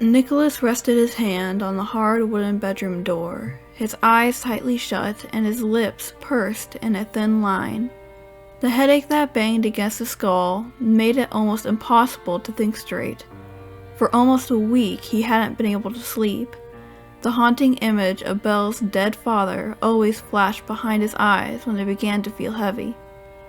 Nicholas rested his hand on the hard wooden bedroom door, his eyes tightly shut and his lips pursed in a thin line. The headache that banged against the skull made it almost impossible to think straight. For almost a week he hadn't been able to sleep. The haunting image of Belle's dead father always flashed behind his eyes when they began to feel heavy.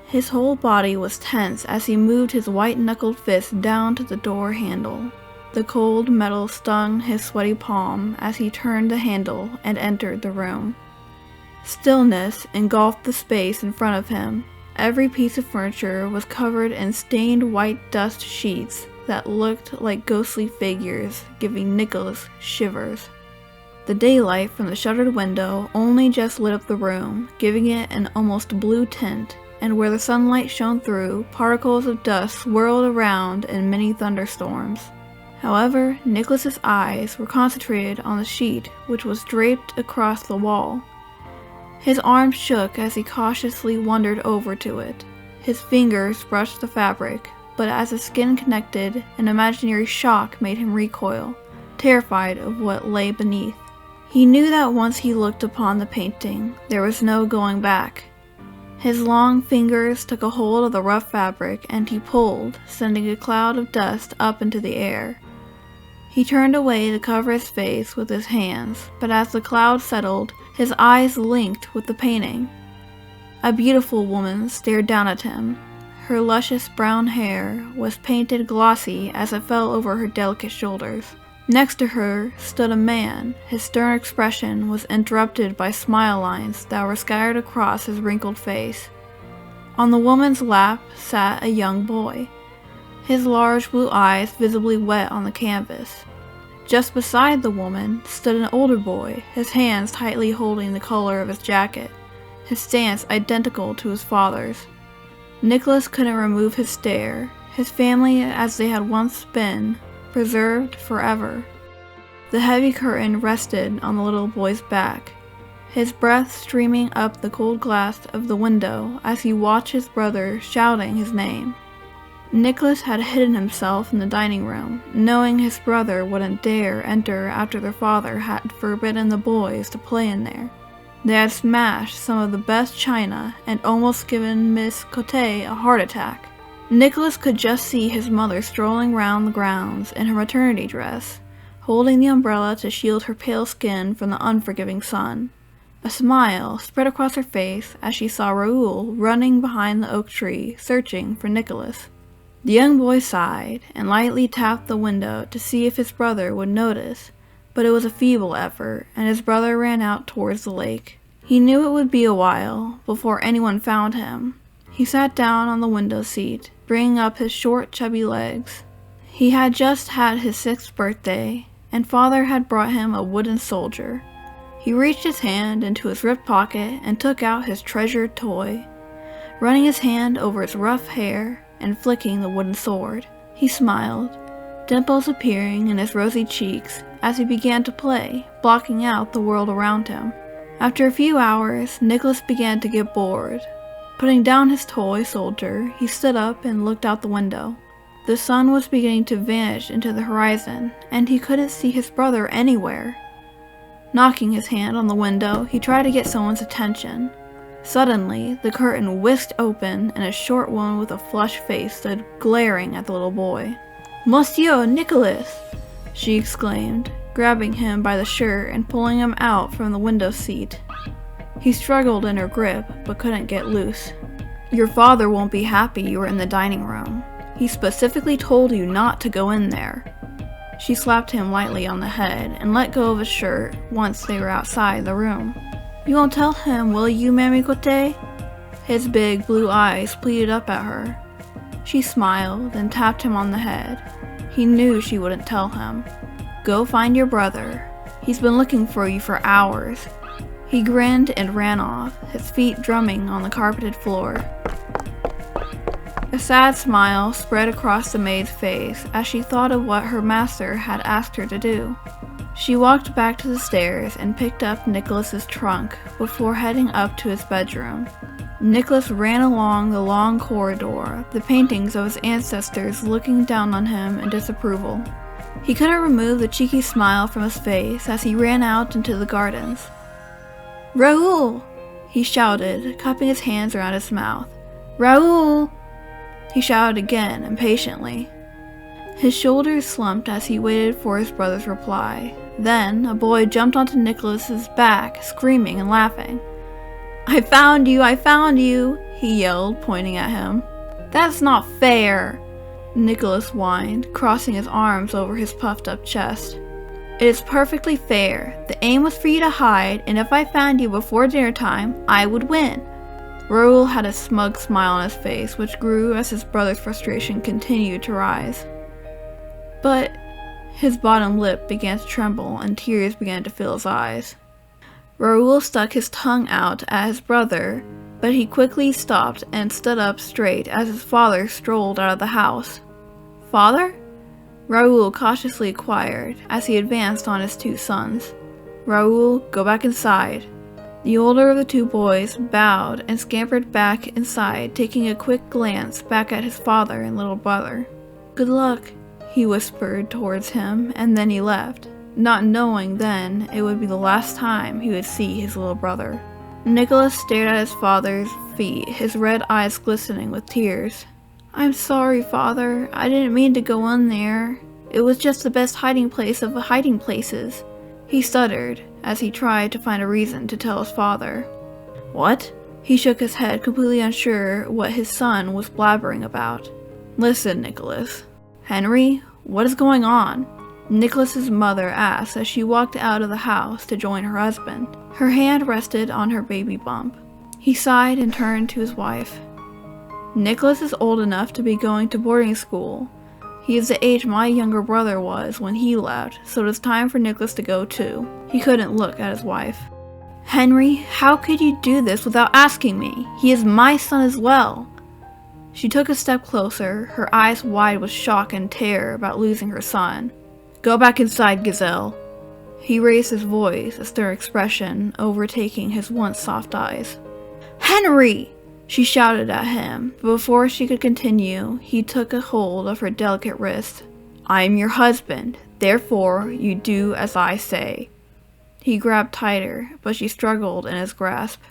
His whole body was tense as he moved his white-knuckled fist down to the door handle. The cold metal stung his sweaty palm as he turned the handle and entered the room. Stillness engulfed the space in front of him. Every piece of furniture was covered in stained white dust sheets that looked like ghostly figures, giving Nicholas shivers. The daylight from the shuttered window only just lit up the room, giving it an almost blue tint, and where the sunlight shone through, particles of dust swirled around in many thunderstorms. However, Nicholas's eyes were concentrated on the sheet which was draped across the wall. His arm shook as he cautiously wandered over to it. His fingers brushed the fabric, but as his skin connected, an imaginary shock made him recoil, terrified of what lay beneath. He knew that once he looked upon the painting, there was no going back. His long fingers took a hold of the rough fabric and he pulled, sending a cloud of dust up into the air. He turned away to cover his face with his hands, but as the cloud settled, his eyes linked with the painting. A beautiful woman stared down at him. Her luscious brown hair was painted glossy as it fell over her delicate shoulders. Next to her stood a man. His stern expression was interrupted by smile lines that were scattered across his wrinkled face. On the woman's lap sat a young boy, his large blue eyes visibly wet on the canvas. Just beside the woman stood an older boy, his hands tightly holding the collar of his jacket, his stance identical to his father's. Nicholas couldn't remove his stare, his family as they had once been, preserved forever. The heavy curtain rested on the little boy's back, his breath streaming up the cold glass of the window as he watched his brother shouting his name. Nicholas had hidden himself in the dining room, knowing his brother wouldn't dare enter after their father had forbidden the boys to play in there. They had smashed some of the best china and almost given Miss Cote a heart attack. Nicholas could just see his mother strolling round the grounds in her maternity dress, holding the umbrella to shield her pale skin from the unforgiving sun. A smile spread across her face as she saw Raoul running behind the oak tree, searching for Nicholas. The young boy sighed and lightly tapped the window to see if his brother would notice, but it was a feeble effort, and his brother ran out towards the lake. He knew it would be a while before anyone found him. He sat down on the window seat, bringing up his short, chubby legs. He had just had his 6th birthday, and father had brought him a wooden soldier. He reached his hand into his ripped pocket and took out his treasured toy. Running his hand over its rough hair and flicking the wooden sword, he smiled, dimples appearing in his rosy cheeks as he began to play, blocking out the world around him. After a few hours, Nicholas began to get bored. Putting down his toy soldier, he stood up and looked out the window. The sun was beginning to vanish into the horizon, and he couldn't see his brother anywhere. Knocking his hand on the window, he tried to get someone's attention. Suddenly, the curtain whisked open and a short woman with a flushed face stood glaring at the little boy. "Monsieur Nicholas!" she exclaimed, grabbing him by the shirt and pulling him out from the window seat. He struggled in her grip, but couldn't get loose. "Your father won't be happy you were in the dining room. He specifically told you not to go in there." She slapped him lightly on the head and let go of his shirt once they were outside the room. "You won't tell him, will you, Mamie Cote?" His big blue eyes pleaded up at her. She smiled and tapped him on the head. He knew she wouldn't tell him. "Go find your brother. He's been looking for you for hours." He grinned and ran off, his feet drumming on the carpeted floor. A sad smile spread across the maid's face as she thought of what her master had asked her to do. She walked back to the stairs and picked up Nicholas's trunk before heading up to his bedroom. Nicholas ran along the long corridor, the paintings of his ancestors looking down on him in disapproval. He couldn't remove the cheeky smile from his face as he ran out into the gardens. "Raoul!" he shouted, cupping his hands around his mouth. "Raoul!" he shouted again, impatiently. His shoulders slumped as he waited for his brother's reply. Then a boy jumped onto Nicholas's back, screaming and laughing. "I found you! I found you!" he yelled, pointing at him. "That's not fair!" Nicholas whined, crossing his arms over his puffed-up chest. "It is perfectly fair. The aim was for you to hide, and if I found you before dinner time, I would win." Raoul had a smug smile on his face, which grew as his brother's frustration continued to rise. But his bottom lip began to tremble, and tears began to fill his eyes. Raoul stuck his tongue out at his brother, but he quickly stopped and stood up straight as his father strolled out of the house. "Father?" Raoul cautiously inquired as he advanced on his two sons. "Raoul, go back inside." The older of the two boys bowed and scampered back inside, taking a quick glance back at his father and little brother. "Good luck," he whispered towards him, and then he left, not knowing then it would be the last time he would see his little brother. Nicholas stared at his father's feet, his red eyes glistening with tears. "I'm sorry, Father. I didn't mean to go in there. It was just the best hiding place of the hiding places," he stuttered as he tried to find a reason to tell his father. "What?" He shook his head, completely unsure what his son was blabbering about. "Listen, Nicholas." "Henry, what is going on?" Nicholas's mother asked as she walked out of the house to join her husband. Her hand rested on her baby bump. He sighed and turned to his wife. "Nicholas is old enough to be going to boarding school. He is the age my younger brother was when he left, so it is time for Nicholas to go too." He couldn't look at his wife. "Henry, how could you do this without asking me? He is my son as well." She took a step closer, her eyes wide with shock and terror about losing her son. "Go back inside, Gazelle." He raised his voice, a stern expression overtaking his once soft eyes. "Henry!" she shouted at him, but before she could continue, he took a hold of her delicate wrist. "I am your husband, therefore you do as I say." He grabbed tighter, but she struggled in his grasp.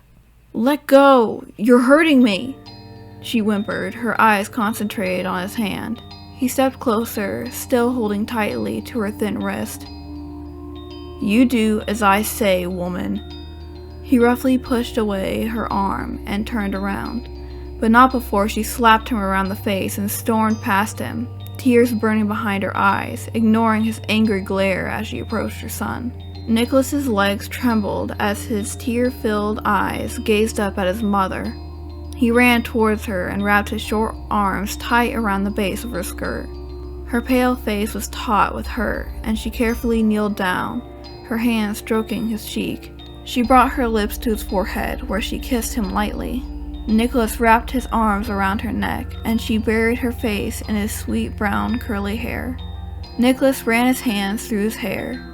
"Let go! You're hurting me!" she whimpered, her eyes concentrated on his hand. He stepped closer, still holding tightly to her thin wrist. "You do as I say, woman." He roughly pushed away her arm and turned around, but not before she slapped him around the face and stormed past him, tears burning behind her eyes, ignoring his angry glare as she approached her son. Nicholas's legs trembled as his tear-filled eyes gazed up at his mother. He ran towards her and wrapped his short arms tight around the base of her skirt. Her pale face was taut with hurt, and she carefully kneeled down, her hand stroking his cheek. She brought her lips to his forehead, where she kissed him lightly. Nicholas wrapped his arms around her neck, and she buried her face in his sweet brown curly hair. Nicholas ran his hands through his hair.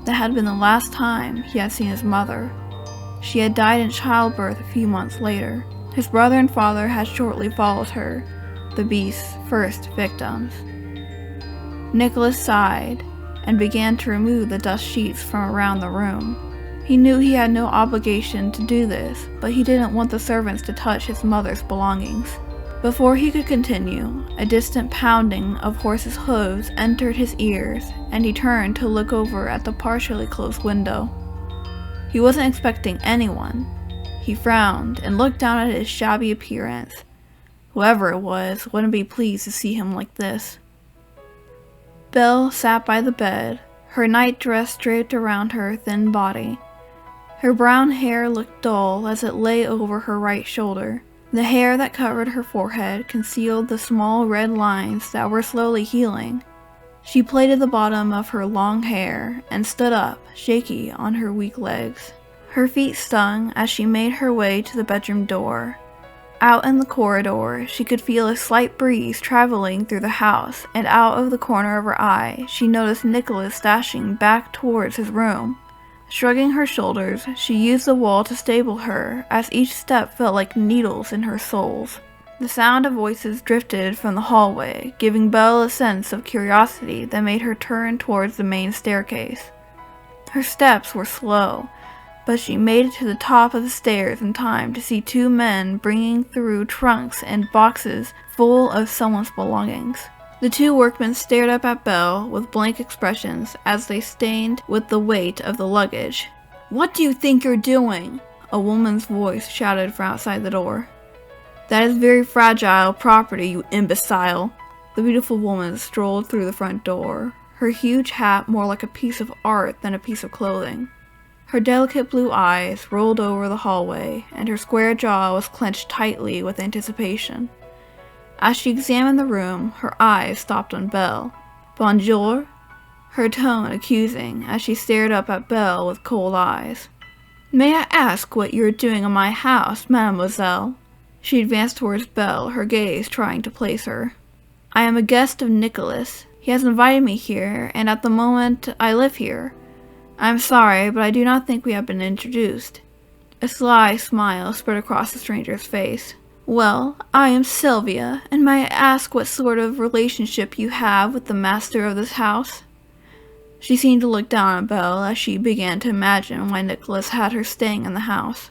That had been the last time he had seen his mother. She had died in childbirth a few months later. His brother and father had shortly followed her, the beast's first victims. Nicholas sighed and began to remove the dust sheets from around the room. He knew he had no obligation to do this, but he didn't want the servants to touch his mother's belongings. Before he could continue, a distant pounding of horses' hooves entered his ears, and he turned to look over at the partially closed window. He wasn't expecting anyone. He frowned and looked down at his shabby appearance. Whoever it was wouldn't be pleased to see him like this. Belle sat by the bed, her nightdress draped around her thin body. Her brown hair looked dull as it lay over her right shoulder. The hair that covered her forehead concealed the small red lines that were slowly healing. She plaited the bottom of her long hair and stood up, shaky on her weak legs. Her feet stung as she made her way to the bedroom door. Out in the corridor, she could feel a slight breeze traveling through the house, and out of the corner of her eye, she noticed Nicholas dashing back towards his room. Shrugging her shoulders, she used the wall to stable her, as each step felt like needles in her soles. The sound of voices drifted from the hallway, giving Belle a sense of curiosity that made her turn towards the main staircase. Her steps were slow, but she made it to the top of the stairs in time to see two men bringing through trunks and boxes full of someone's belongings. The two workmen stared up at Belle with blank expressions as they stained with the weight of the luggage. "What do you think you're doing?" a woman's voice shouted from outside the door. "That is very fragile property, you imbecile." The beautiful woman strolled through the front door, her huge hat more like a piece of art than a piece of clothing. Her delicate blue eyes rolled over the hallway, and her square jaw was clenched tightly with anticipation. As she examined the room, her eyes stopped on Belle. "Bonjour?" her tone accusing as she stared up at Belle with cold eyes. "May I ask what you are doing in my house, mademoiselle?" She advanced towards Belle, her gaze trying to place her. "I am a guest of Nicholas. He has invited me here, and at the moment I live here. I am sorry, but I do not think we have been introduced." A sly smile spread across the stranger's face. "Well, I am Sylvia, and may I ask what sort of relationship you have with the master of this house?" She seemed to look down at Belle as she began to imagine why Nicholas had her staying in the house.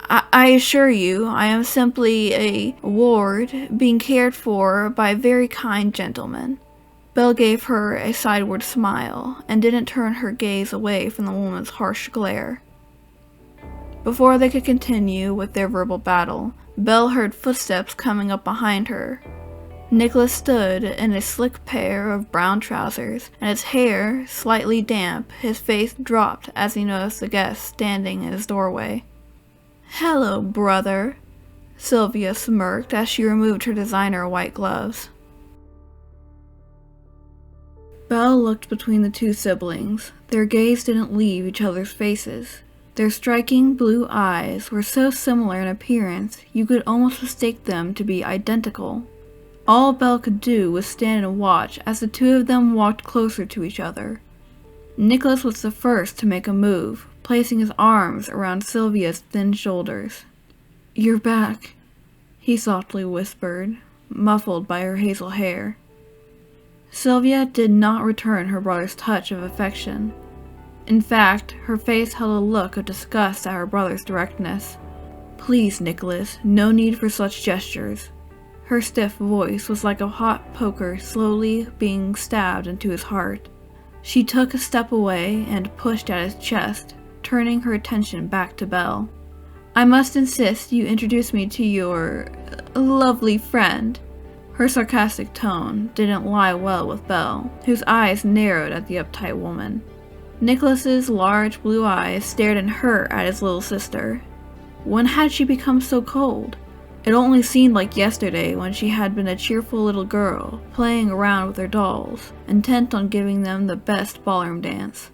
I assure you, I am simply a ward being cared for by a very kind gentleman." Belle gave her a sideward smile and didn't turn her gaze away from the woman's harsh glare. Before they could continue with their verbal battle, Belle heard footsteps coming up behind her. Nicholas stood in a slick pair of brown trousers, and his hair slightly damp. His face dropped as he noticed the guest standing in his doorway. "Hello, brother," Sylvia smirked as she removed her designer white gloves. Belle looked between the two siblings. Their gaze didn't leave each other's faces. Their striking blue eyes were so similar in appearance you could almost mistake them to be identical. All Belle could do was stand and watch as the two of them walked closer to each other. Nicholas was the first to make a move, placing his arms around Sylvia's thin shoulders. "You're back," he softly whispered, muffled by her hazel hair. Sylvia did not return her brother's touch of affection. In fact, her face held a look of disgust at her brother's directness. "Please, Nicholas, no need for such gestures." Her stiff voice was like a hot poker slowly being stabbed into his heart. She took a step away and pushed at his chest, turning her attention back to Belle. "I must insist you introduce me to your lovely friend." Her sarcastic tone didn't lie well with Belle, whose eyes narrowed at the uptight woman. Nicholas's large blue eyes stared and hurt at his little sister. When had she become so cold? It only seemed like yesterday when she had been a cheerful little girl, playing around with her dolls, intent on giving them the best ballroom dance.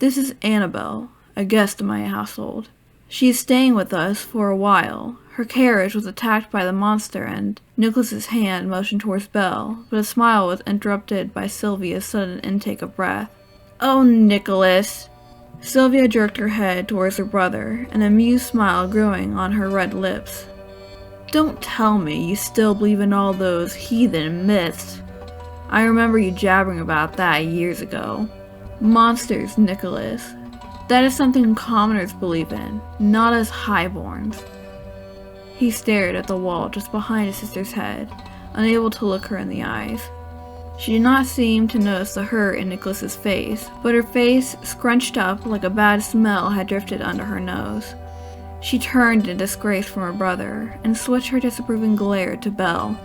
"This is Annabelle, a guest in my household. She is staying with us for a while. Her carriage was attacked by the monster and..." Nicholas's hand motioned towards Belle, but a smile was interrupted by Sylvia's sudden intake of breath. "Oh, Nicholas!" Sylvia jerked her head towards her brother, an amused smile growing on her red lips. "Don't tell me you still believe in all those heathen myths. I remember you jabbering about that years ago. Monsters, Nicholas. That is something commoners believe in, not us highborns." He stared at the wall just behind his sister's head, unable to look her in the eyes. She did not seem to notice the hurt in Nicholas's face, but her face scrunched up like a bad smell had drifted under her nose. She turned in disgrace from her brother and switched her disapproving glare to Belle.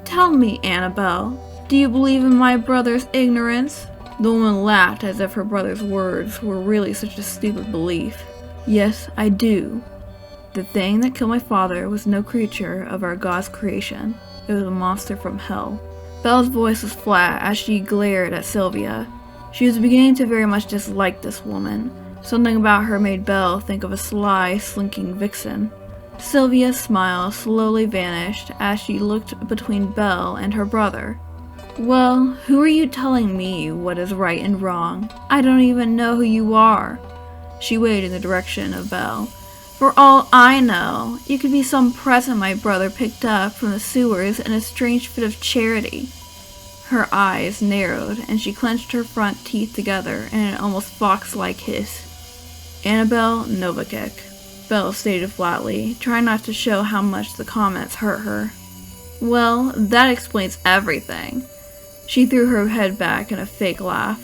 "Tell me, Annabelle, do you believe in my brother's ignorance?" The woman laughed as if her brother's words were really such a stupid belief. "Yes, I do. The thing that killed my father was no creature of our God's creation. It was a monster from hell." Belle's voice was flat as she glared at Sylvia. She was beginning to very much dislike this woman. Something about her made Belle think of a sly, slinking vixen. Sylvia's smile slowly vanished as she looked between Belle and her brother. "Well, who are you telling me what is right and wrong? I don't even know who you are." She waved in the direction of Belle. For all I know, you could be some present my brother picked up from the sewers in a strange fit of charity." Her eyes narrowed, and she clenched her front teeth together in an almost fox-like hiss. "Annabelle Novikek," Belle stated flatly, trying not to show how much the comments hurt her. "Well, that explains everything." She threw her head back in a fake laugh.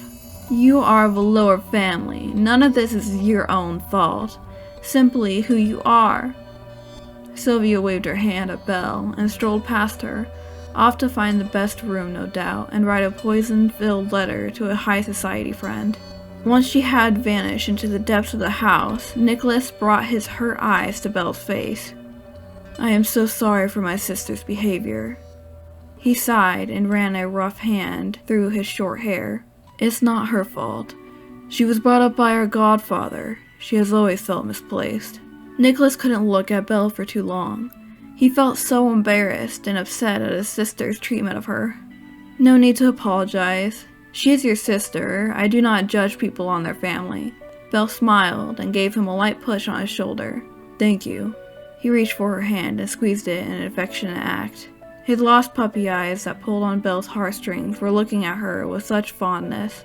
"You are of a lower family. None of this is your own fault. Simply who you are." Sylvia waved her hand at Belle and strolled past her, off to find the best room, no doubt, and write a poison-filled letter to a high society friend. Once she had vanished into the depths of the house, Nicholas brought his hurt eyes to Belle's face. "I am so sorry for my sister's behavior." He sighed and ran a rough hand through his short hair. "It's not her fault. She was brought up by her godfather. She has always felt misplaced." Nicholas couldn't look at Belle for too long. He felt so embarrassed and upset at his sister's treatment of her. "No need to apologize. She is your sister. I do not judge people on their family." Belle smiled and gave him a light push on his shoulder. "Thank you." He reached for her hand and squeezed it in an affectionate act. His lost puppy eyes that pulled on Belle's heartstrings were looking at her with such fondness.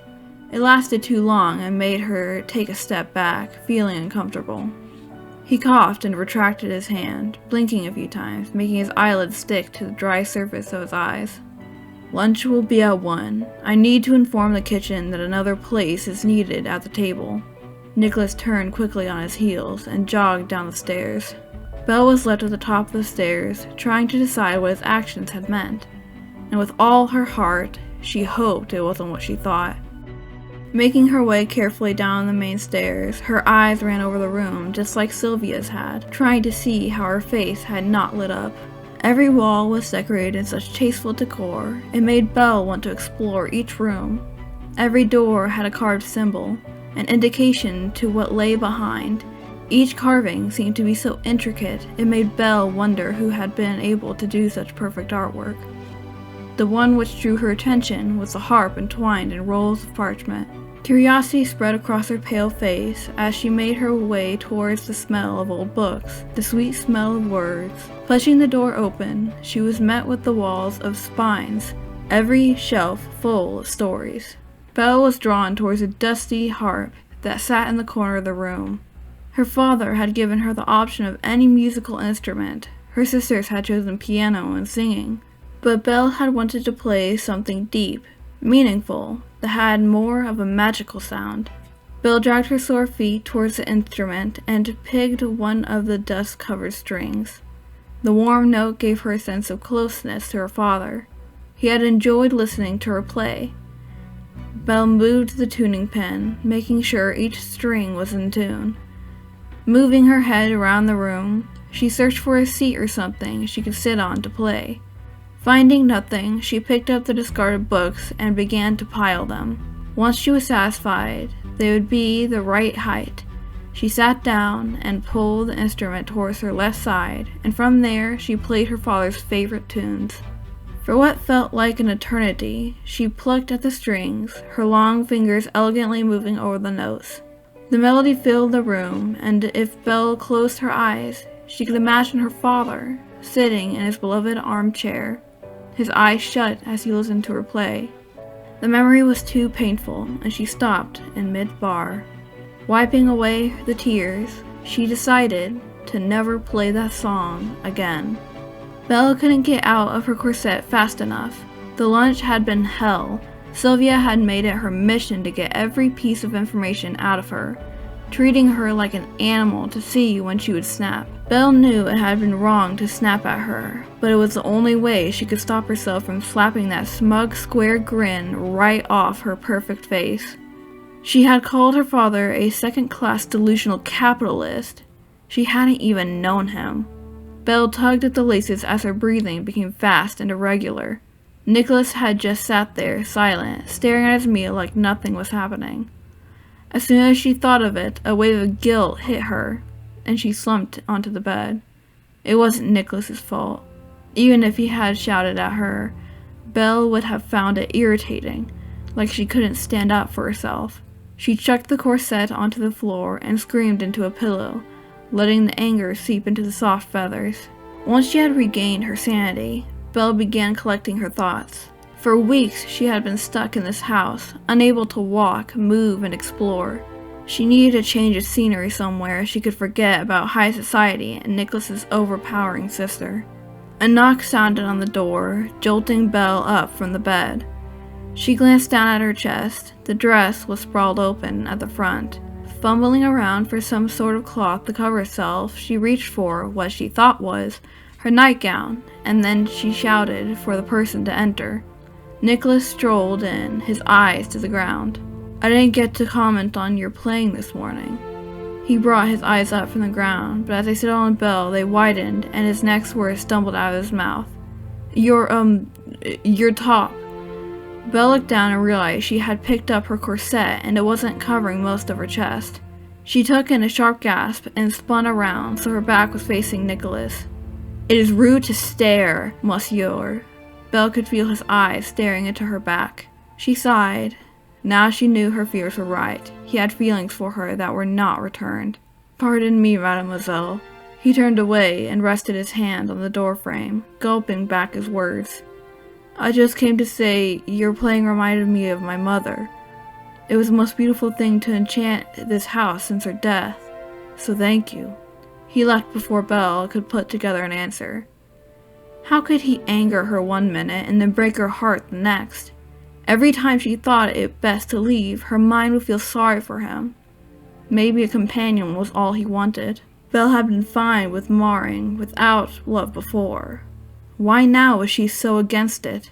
It lasted too long and made her take a step back, feeling uncomfortable. He coughed and retracted his hand, blinking a few times, making his eyelids stick to the dry surface of his eyes. "Lunch will be at 1. I need to inform the kitchen that another place is needed at the table." Nicholas turned quickly on his heels and jogged down the stairs. Belle was left at the top of the stairs, trying to decide what his actions had meant, and with all her heart, she hoped it wasn't what she thought. Making her way carefully down the main stairs, her eyes ran over the room just like Sylvia's had, trying to see how her face had not lit up. Every wall was decorated in such tasteful decor, it made Belle want to explore each room. Every door had a carved symbol, an indication to what lay behind. Each carving seemed to be so intricate, it made Belle wonder who had been able to do such perfect artwork. The one which drew her attention was the harp entwined in rolls of parchment. Curiosity spread across her pale face as she made her way towards the smell of old books, the sweet smell of words. Pushing the door open, she was met with the walls of spines, every shelf full of stories. Belle was drawn towards a dusty harp that sat in the corner of the room. Her father had given her the option of any musical instrument. Her sisters had chosen piano and singing. But Belle had wanted to play something deep, meaningful, that had more of a magical sound. Belle dragged her sore feet towards the instrument and picked one of the dust-covered strings. The warm note gave her a sense of closeness to her father. He had enjoyed listening to her play. Belle moved the tuning pen, making sure each string was in tune. Moving her head around the room, she searched for a seat or something she could sit on to play. Finding nothing, she picked up the discarded books and began to pile them. Once she was satisfied they would be the right height, she sat down and pulled the instrument towards her left side, and from there she played her father's favorite tunes. For what felt like an eternity, she plucked at the strings, her long fingers elegantly moving over the notes. The melody filled the room, and if Belle closed her eyes, she could imagine her father sitting in his beloved armchair, his eyes shut as he listened to her play. The memory was too painful, and she stopped in mid-bar. Wiping away the tears, she decided to never play that song again. Belle couldn't get out of her corset fast enough. The lunch had been hell. Sylvia had made it her mission to get every piece of information out of her, treating her like an animal to see when she would snap. Belle knew it had been wrong to snap at her, but it was the only way she could stop herself from slapping that smug square grin right off her perfect face. She had called her father a second-class delusional capitalist. She hadn't even known him. Belle tugged at the laces as her breathing became fast and irregular. Nicholas had just sat there, silent, staring at his meal like nothing was happening. As soon as she thought of it, a wave of guilt hit her, and she slumped onto the bed. It wasn't Nicholas's fault. Even if he had shouted at her, Belle would have found it irritating, like she couldn't stand up for herself. She chucked the corset onto the floor and screamed into a pillow, letting the anger seep into the soft feathers. Once she had regained her sanity, Belle began collecting her thoughts. For weeks she had been stuck in this house, unable to walk, move, and explore. She needed a change of scenery somewhere she could forget about high society and Nicholas's overpowering sister. A knock sounded on the door, jolting Belle up from the bed. She glanced down at her chest. The dress was sprawled open at the front. Fumbling around for some sort of cloth to cover herself, she reached for what she thought was her nightgown, and then she shouted for the person to enter. Nicholas strolled in, his eyes to the ground. "I didn't get to comment on your playing this morning." He brought his eyes up from the ground, but as they settled on Belle, they widened, and his next words stumbled out of his mouth. Your top." Belle looked down and realized she had picked up her corset and it wasn't covering most of her chest. She took in a sharp gasp and spun around so her back was facing Nicholas. "It is rude to stare, monsieur." Belle could feel his eyes staring into her back. She sighed. Now she knew her fears were right. He had feelings for her that were not returned. "Pardon me, mademoiselle." He turned away and rested his hand on the doorframe, gulping back his words. "I just came to say your playing reminded me of my mother. It was the most beautiful thing to enchant this house since her death, so thank you." He left before Belle could put together an answer. How could he anger her one minute and then break her heart the next? Every time she thought it best to leave, her mind would feel sorry for him. Maybe a companion was all he wanted. Belle had been fine with marring, without love before. Why now was she so against it?